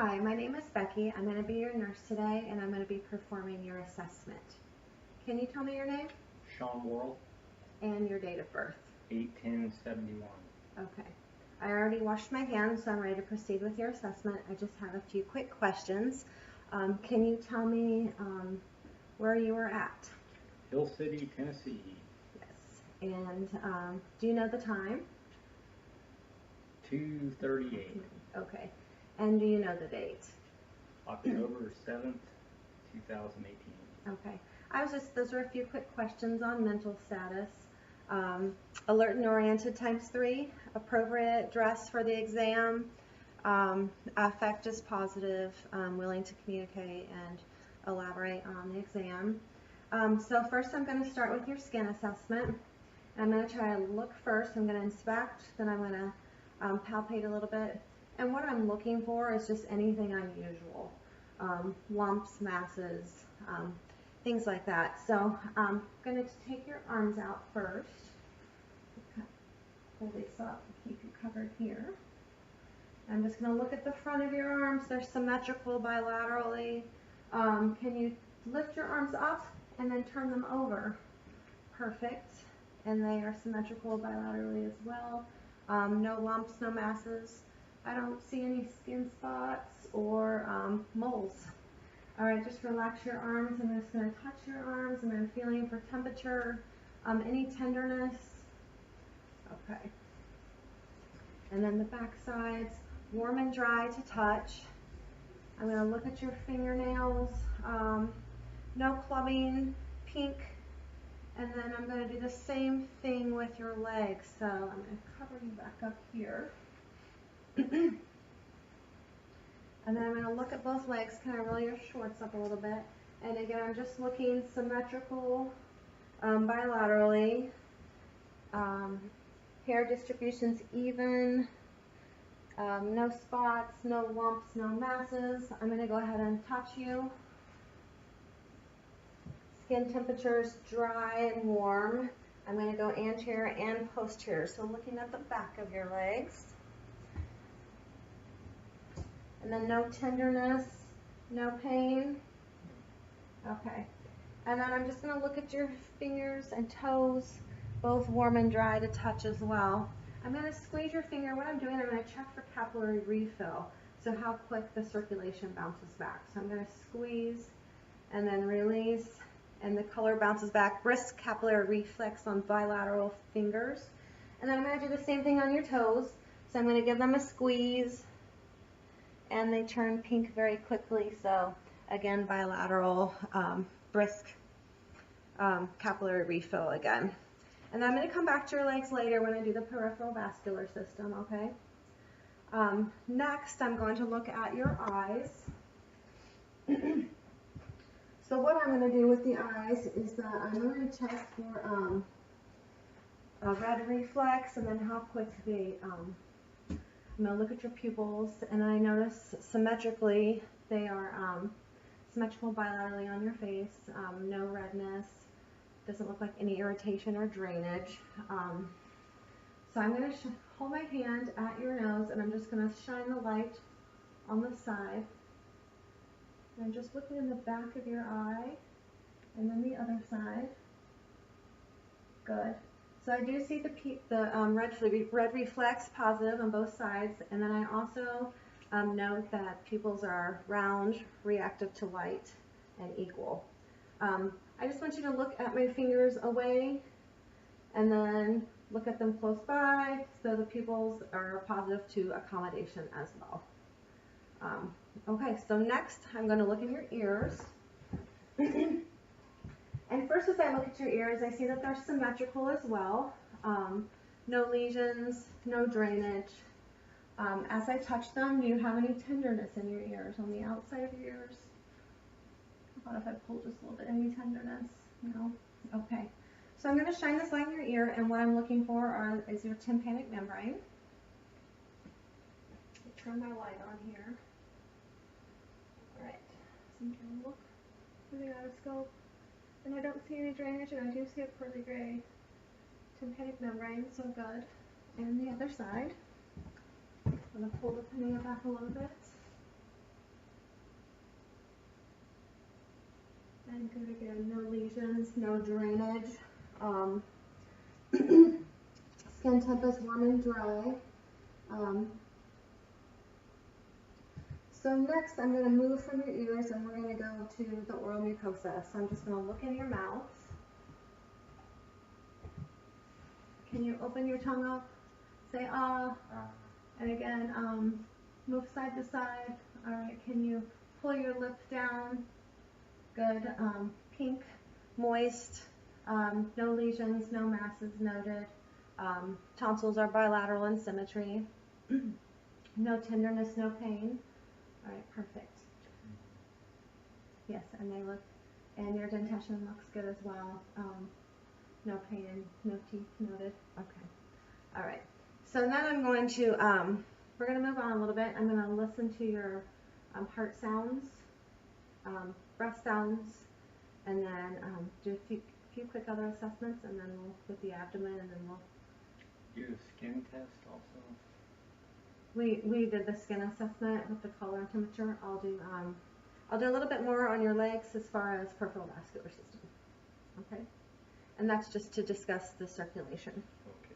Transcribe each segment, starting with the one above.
Hi, my name is Becky. I'm going to be your nurse today, and I'm going to be performing your assessment. Can you tell me your name? Sean Worrell. And your date of birth? 8/10/71. Okay. I already washed my hands, so I'm ready to proceed with your assessment. I just have a few quick questions. Can you tell me where you were at? Hill City, Tennessee. Yes. And do you know the time? 2:38. Okay. And do you know the date? October 7th, 2018. Okay. Those are a few quick questions on mental status. Alert and oriented ×3, appropriate dress for the exam, affect is positive, willing to communicate and elaborate on the exam. So first I'm going to start with your skin assessment. I'm going to try to look first. I'm going to inspect, then I'm going to palpate a little bit. And what I'm looking for is just anything unusual, lumps, masses, things like that. So I'm going to take your arms out first. Pull these up and keep you covered here. I'm just going to look at the front of your arms. They're symmetrical bilaterally. Can you lift your arms up and then turn them over? Perfect. And they are symmetrical bilaterally as well. No lumps, no masses. I don't see any skin spots or moles. All right, just relax your arms. I'm just going to touch your arms and I'm feeling for temperature, any tenderness. Okay. And then the back sides, warm and dry to touch. I'm going to look at your fingernails. No clubbing, pink. And then I'm going to do the same thing with your legs. So I'm going to cover you back up here. And then I'm going to look at both legs. Can I roll your shorts up a little bit? And again, I'm just looking symmetrical, bilaterally. Hair distribution's even. No spots, no lumps, no masses. I'm going to go ahead and touch you. Skin temperature is dry and warm. I'm going to go anterior and posterior. So looking at the back of your legs. And then no tenderness, no pain. Okay. And then I'm just going to look at your fingers and toes, both warm and dry to touch as well. I'm going to squeeze your finger. What I'm doing, I'm going to check for capillary refill. So how quick the circulation bounces back. So I'm going to squeeze and then release. And the color bounces back. Brisk capillary reflex on bilateral fingers. And then I'm going to do the same thing on your toes. So I'm going to give them a squeeze. And they turn pink very quickly. So again, bilateral, brisk capillary refill again. And then I'm going to come back to your legs later when I do the peripheral vascular system, okay? Next, I'm going to look at your eyes. So what I'm going to do with the eyes is that I'm going to check for a red reflex and then how quick they, I'm going to look at your pupils and I notice symmetrically they are symmetrical bilaterally on your face, no redness, doesn't look like any irritation or drainage. So I'm going to hold my hand at your nose and I'm just going to shine the light on the side. I'm just looking in the back of your eye and then the other side. Good. So I do see the red reflex positive on both sides, and then I also note that pupils are round, reactive to light, and equal. I just want you to look at my fingers away and then look at them close by, so the pupils are positive to accommodation as well. Okay, so next I'm going to look in your ears. And first as I look at your ears, I see that they're symmetrical as well. No lesions, no drainage. As I touch them, do you have any tenderness in your ears, on the outside of your ears? How about if I pull just a little bit, any tenderness? No? Okay. So I'm going to shine this light in your ear, and what I'm looking for is your tympanic membrane. I'll turn my light on here. Alright, so I'm going to look through the otoscope, and I don't see any drainage, and I do see a pearly gray tympanic membrane, so good. And the other side, I'm going to pull the pinea back a little bit. And good again, no lesions, no drainage. Skin temp is warm and dry. So next I'm going to move from your ears and we're going to go to the oral mucosa. So I'm just going to look in your mouth. Can you open your tongue up? Say ah. And again, move side to side. All right, can you pull your lip down? Good. Pink, moist, no lesions, no masses noted. Tonsils are bilateral in symmetry. No tenderness, no pain. All right, perfect. Yes, and your dentition looks good as well. No pain, no teeth noted. Okay. All right. So then I'm going to, we're going to move on a little bit. I'm going to listen to your heart sounds, breath sounds, and then do a few quick other assessments, and then we'll with the abdomen, and then we'll do a skin test also. We did the skin assessment with the color and temperature. I'll do a little bit more on your legs as far as peripheral vascular system. Okay, and that's just to discuss the circulation. Okay.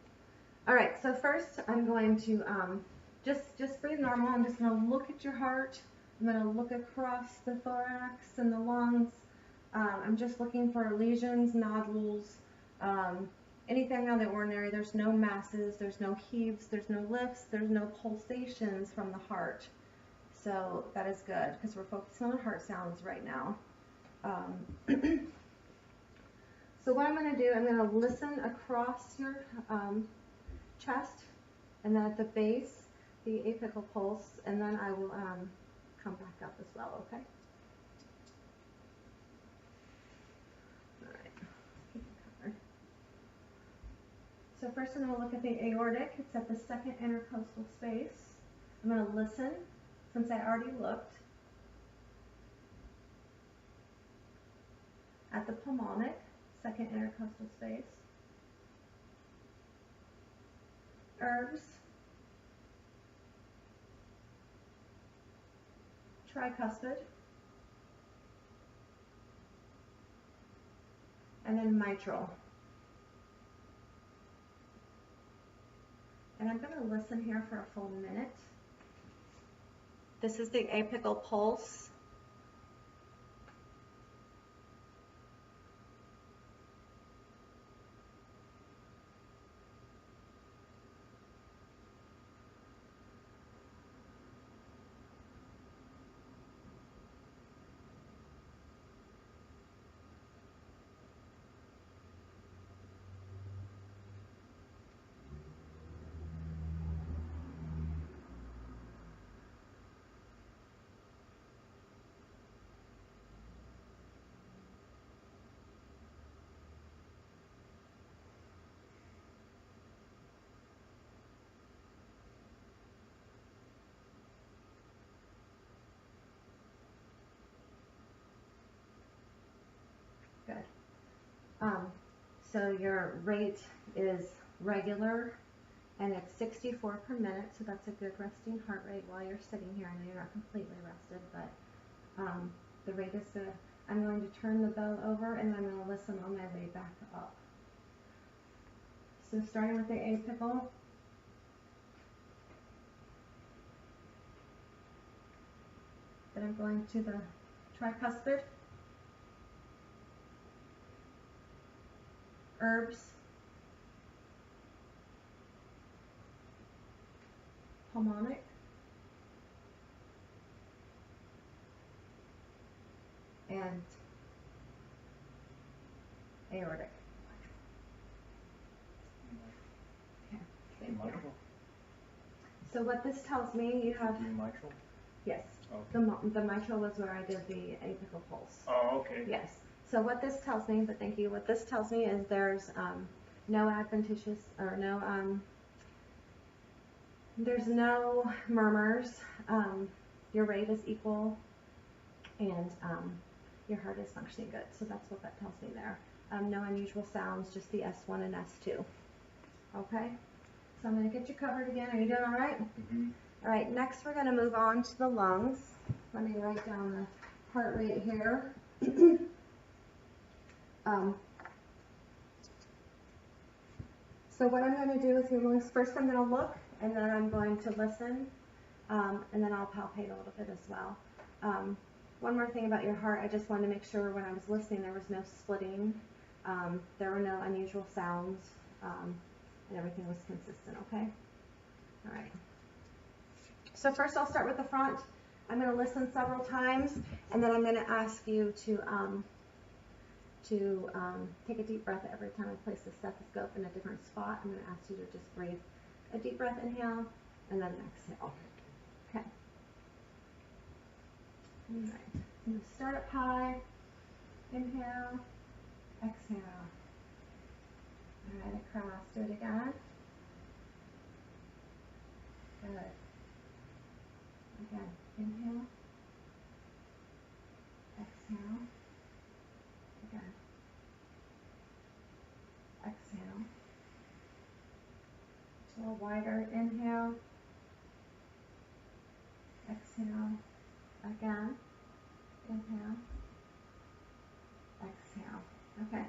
All right. So first, I'm going to just breathe normal. I'm just going to look at your heart. I'm going to look across the thorax and the lungs. I'm just looking for lesions, nodules, anything out of the ordinary. There's no masses, there's no heaves, there's no lifts, there's no pulsations from the heart. So that is good because we're focusing on heart sounds right now. So what I'm going to do, I'm going to listen across your chest, and then at the base, the apical pulse, and then I will come back up as well, okay? So first I'm going to look at the aortic. It's at the second intercostal space. I'm going to listen, since I already looked. At the pulmonic, second intercostal space. Herbs. Tricuspid. And then mitral. And I'm going to listen here for a full minute. This is the apical pulse. Good. So your rate is regular, and it's 64 per minute, so that's a good resting heart rate while you're sitting here. I know you're not completely rested, but the rate is good. I'm going to turn the bell over, and I'm going to listen on my way back up. So starting with the apical. Then I'm going to the tricuspid. Herbs. Pulmonic. And aortic. Okay, thank you. So what this tells me, you have... mitral? Yes. Okay. The mitral was where I did the apical pulse. Oh, okay. Yes. So what this tells me, but thank you, what this tells me is there's no adventitious, or no, there's no murmurs. Your rate is equal, and your heart is functioning good. So that's what that tells me there. No unusual sounds, just the S1 and S2. Okay? So I'm going to get you covered again. Are you doing all right? Mm-hmm. All right, next we're going to move on to the lungs. Let me write down the heart rate here. So what I'm going to do with your lungs, first I'm going to look, and then I'm going to listen, and then I'll palpate a little bit as well. One more thing about your heart, I just wanted to make sure when I was listening there was no splitting, there were no unusual sounds, and everything was consistent, okay? All right. So first I'll start with the front. I'm going to listen several times, and then I'm going to ask you to take a deep breath every time I place the stethoscope in a different spot. I'm going to ask you to just breathe a deep breath, inhale, and then exhale. Okay. All right. I'm going to start up high. Inhale, exhale. All right, across. Do it again. Good. Again. Inhale. Exhale. Again. Exhale. A little wider. Inhale. Exhale. Again. Inhale. Exhale. Okay.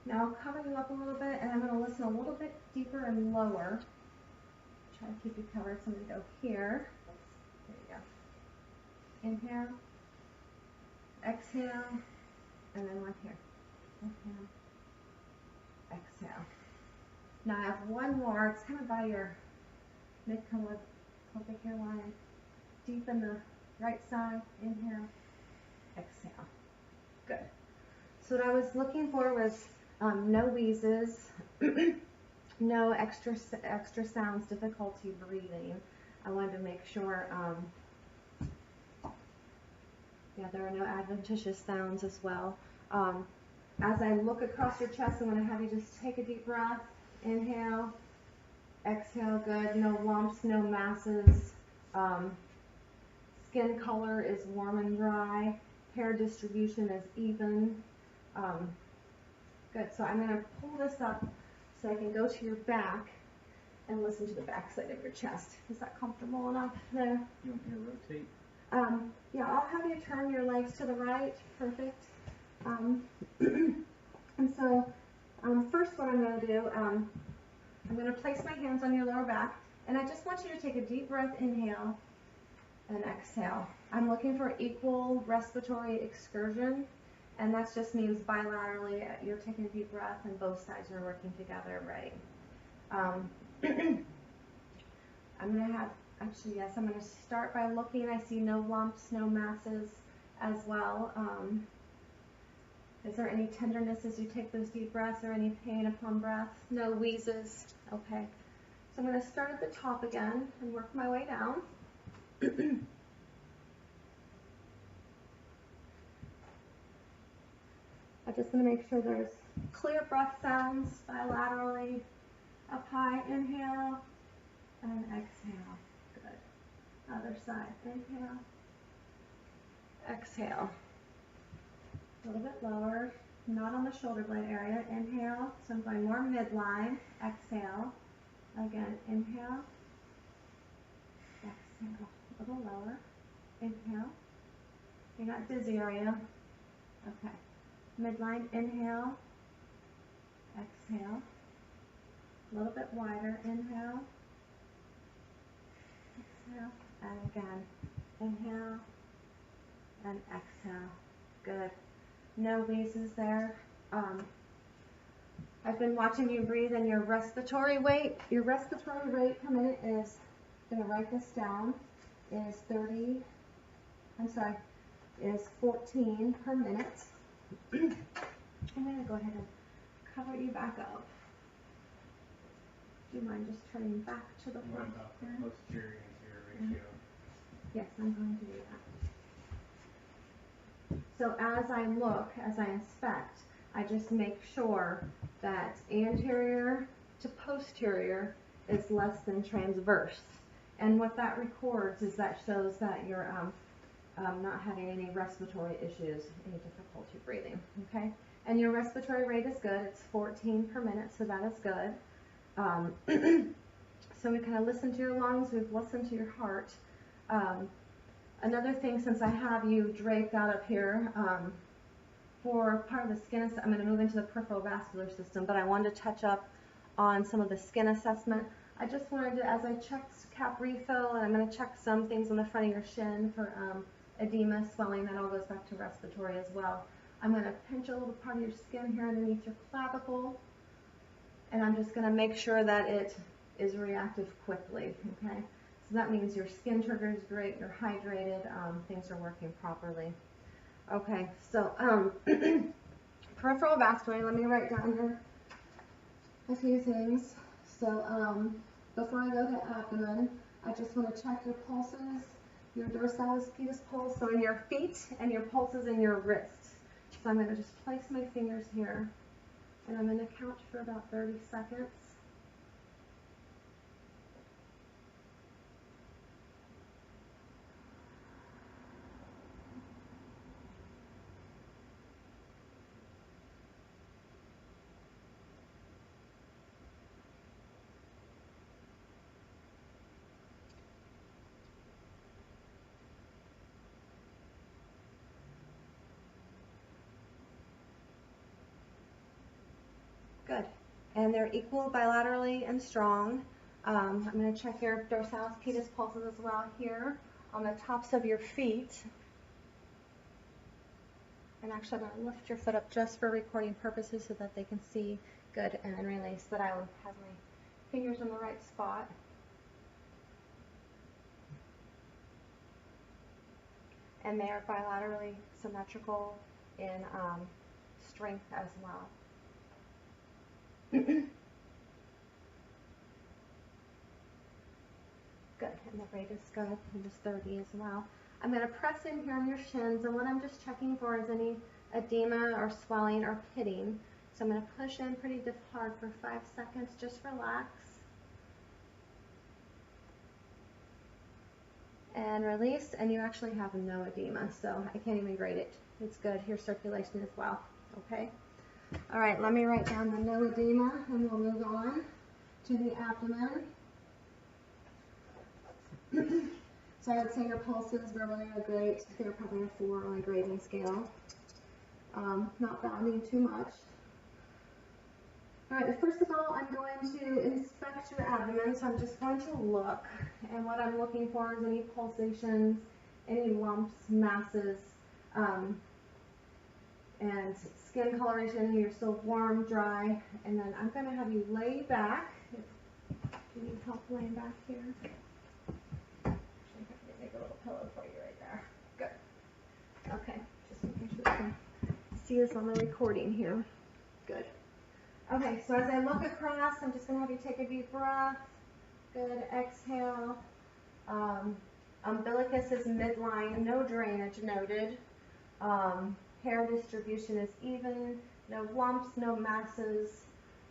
Now I'll cover you up a little bit, and I'm going to listen a little bit deeper and lower. Try to keep you covered. So I'm going to go here. There you go. Inhale. Exhale. And then one here. Inhale. Exhale. Now I have one more. It's kind of by your mid-clavicular line. Deep in the right side. Inhale. Exhale. Good. So what I was looking for was no wheezes, no extra sounds, difficulty breathing. I wanted to make sure, there are no adventitious sounds as well. As I look across your chest, I'm going to have you just take a deep breath. Inhale, exhale, good. No lumps, no masses. Skin color is warm and dry. Hair distribution is even. Good, so I'm going to pull this up so I can go to your back and listen to the back side of your chest. Is that comfortable enough there? You want me to rotate? Yeah, I'll have you turn your legs to the right. Perfect. And so, first what I'm going to do, I'm going to place my hands on your lower back, and I just want you to take a deep breath, inhale, and exhale. I'm looking for equal respiratory excursion. And that just means bilaterally, you're taking a deep breath and both sides are working together, right? I'm going to have, actually, yes, I'm going to start by looking. I see no lumps, no masses as well. Is there any tenderness as you take those deep breaths or any pain upon breath? No wheezes? Okay. So I'm going to start at the top again and work my way down. I just want to make sure there's clear breath sounds bilaterally. Up high, inhale, and exhale. Good. Other side, inhale, exhale. A little bit lower, not on the shoulder blade area. Inhale, so I'm going more midline. Exhale. Again, inhale, exhale. A little lower. Inhale. You're not dizzy, are you? Okay. Midline, inhale, exhale, a little bit wider, inhale, exhale, and again, inhale, and exhale, good. No wheezes there. I've been watching you breathe, and your respiratory rate per minute is, I'm going to write this down, is 14 per minute. I'm going to go ahead and cover you back up. Do you mind just turning back to the front? What about the posterior anterior ratio? Yes, I'm going to do that. So as I look, as I inspect, I just make sure that anterior to posterior is less than transverse. And what that records is that shows that you're not having any respiratory issues, any difficulty breathing, okay? And your respiratory rate is good. It's 14 per minute, so that is good. So we kind of listen to your lungs. We've listened to your heart. Another thing, since I have you draped out up here, for part of the skin, I'm going to move into the peripheral vascular system, but I wanted to touch up on some of the skin assessment. I just wanted to, as I checked cap refill, and I'm going to check some things on the front of your shin for edema, swelling, that all goes back to respiratory as well. I'm going to pinch a little part of your skin here underneath your clavicle, and I'm just going to make sure that it is reactive quickly, okay? So that means your skin trigger is great, you're hydrated, things are working properly. Okay, so peripheral vascular, let me write down here a few things. So before I go to abdomen, I just want to check your pulses, your dorsalis pedis pulse, so in your feet, and your pulses in your wrists. So I'm going to just place my fingers here, and I'm going to count for about 30 seconds. Good. And they're equal bilaterally and strong. I'm going to check your dorsalis pedis pulses as well here on the tops of your feet. And actually, I'm going to lift your foot up just for recording purposes so that they can see. Good. And then release, that I will have my fingers in the right spot. And they are bilaterally symmetrical in strength as well. Good, and the rate is good, and just 30 as well. I'm going to press in here on your shins, and what I'm just checking for is any edema or swelling or pitting. So I'm going to push in pretty hard for 5 seconds, just relax. And release, and you actually have no edema, so I can't even grade it. It's good. Here's circulation as well, okay? All right, let me write down the no edema, and we'll move on to the abdomen. So I would say your pulses were really great. They're probably a 4 on a grading scale. Not bounding too much. All right, first of all, I'm going to inspect your abdomen, so I'm just going to look, and what I'm looking for is any pulsations, any lumps, masses, and skin coloration. You're still warm, dry, and then I'm going to have you lay back. If you need help laying back here. Actually, I'm going to make a little pillow for you right there. Good. Okay, just making sure you can see this on the recording here. Good. Okay, so as I look across, I'm just going to have you take a deep breath. Good. Exhale. Umbilicus is midline, no drainage noted. Hair distribution is even, no lumps, no masses.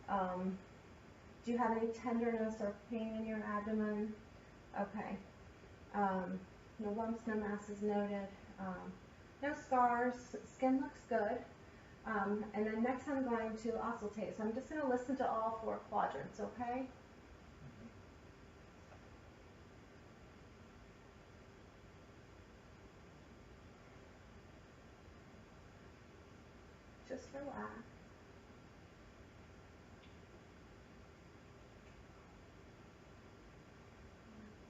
Do you have any tenderness or pain in your abdomen? Okay. No lumps, no masses noted. No scars. Skin looks good. And then next I'm going to auscultate. So I'm just going to listen to all 4 quadrants, okay? Just relax.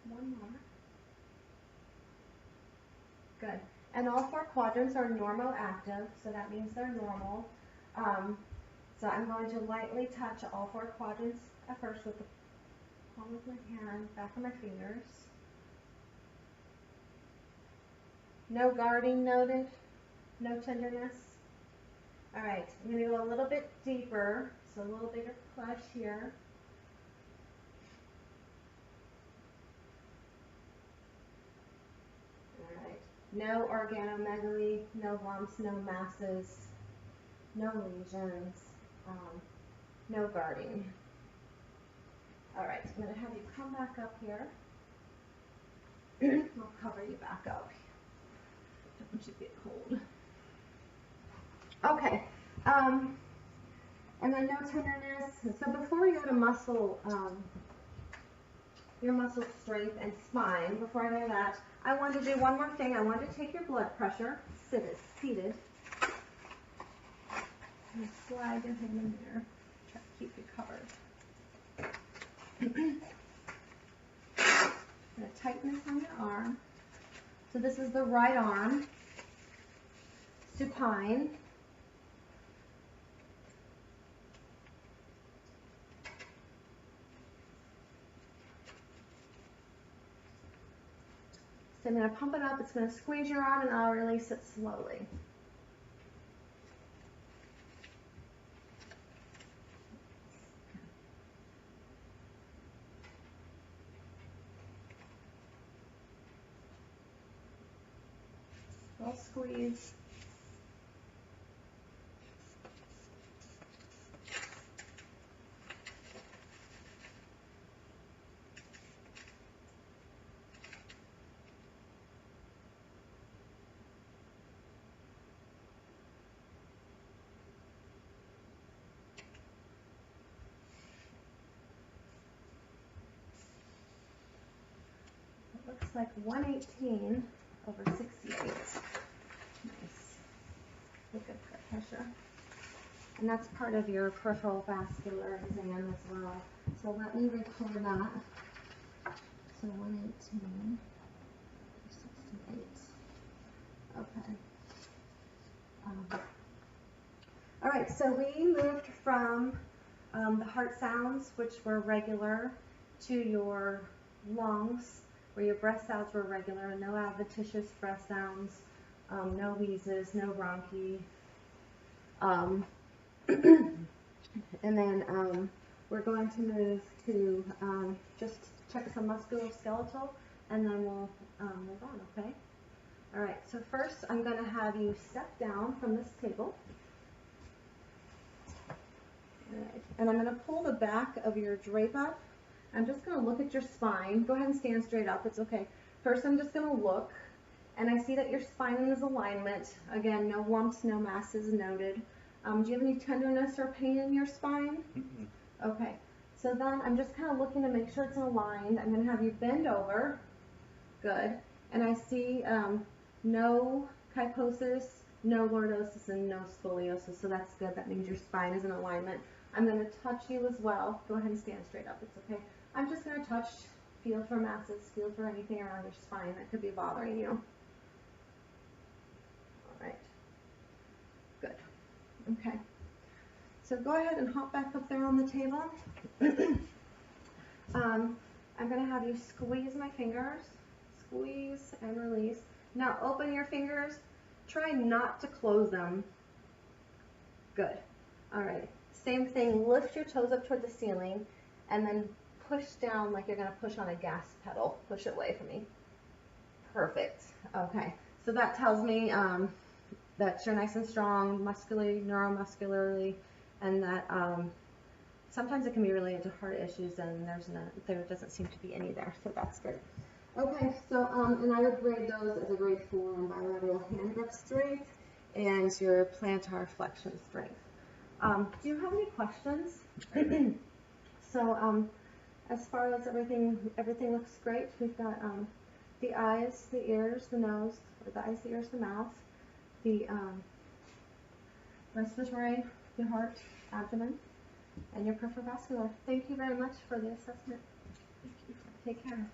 One more. Good. And all 4 quadrants are normoactive, so that means they're normal. So I'm going to lightly touch all 4 quadrants at first with the palm of my hand, back of my fingers. No guarding noted, no tenderness. All right, I'm going to go a little bit deeper, so a little bigger push here. All right, no organomegaly, no lumps, no masses, no lesions, no guarding. All right, I'm going to have you come back up here. I'll cover you back up. Don't want you to get cold. Okay, and then no tenderness. So before we go to muscle, your muscle strength and spine, before I do that, I want to do one more thing. I want to take your blood pressure, seated. And slide your hand in there. Try to keep you covered. Gonna tighten this on your arm. So this is the right arm, supine. So I'm going to pump it up, it's going to squeeze your arm, and I'll release it slowly. I'll squeeze. It looks like 118 over 68. Nice. Good blood pressure. And that's part of your peripheral vascular exam as well. So let me record that. So 118 over 68. Okay. All right, so we moved from the heart sounds, which were regular, to your lungs, where your breath sounds were regular, no adventitious breath sounds, no wheezes, no bronchi. And then we're going to move to just check some musculoskeletal, and then we'll move on, okay? All right, so first I'm going to have you step down from this table. All right, and I'm going to pull the back of your drape up. I'm just going to look at your spine. Go ahead and stand straight up. It's okay. First, I'm just going to look, and I see that your spine is alignment. Again, no lumps, no masses noted. Do you have any tenderness or pain in your spine? Mm-mm. Okay. So then I'm just kind of looking to make sure it's aligned. I'm going to have you bend over. Good. And I see no kyphosis, no lordosis, and no scoliosis. So that's good. That means your spine is in alignment. I'm going to touch you as well. Go ahead and stand straight up. It's okay. I'm just going to touch, feel for masses, feel for anything around your spine that could be bothering you. All right. Good. Okay. So go ahead and hop back up there on the table. I'm going to have you squeeze my fingers. Squeeze and release. Now open your fingers. Try not to close them. Good. All right. Same thing. Lift your toes up toward the ceiling and then push down like you're going to push on a gas pedal. Push it away from me. Perfect. Okay. So that tells me that you're nice and strong muscularly, neuromuscularly, and that sometimes it can be related to heart issues, and there doesn't seem to be any there. So that's good. Okay, so, and I would grade those as a grade 4 on bilateral hand grip strength and your plantar flexion strength. Do you have any questions? So, as far as everything looks great. We've got the eyes, the ears, the nose, or the eyes, the ears, the mouth, the respiratory, the heart, abdomen, and your peripheral vascular. Thank you very much for the assessment. Thank you. Take care.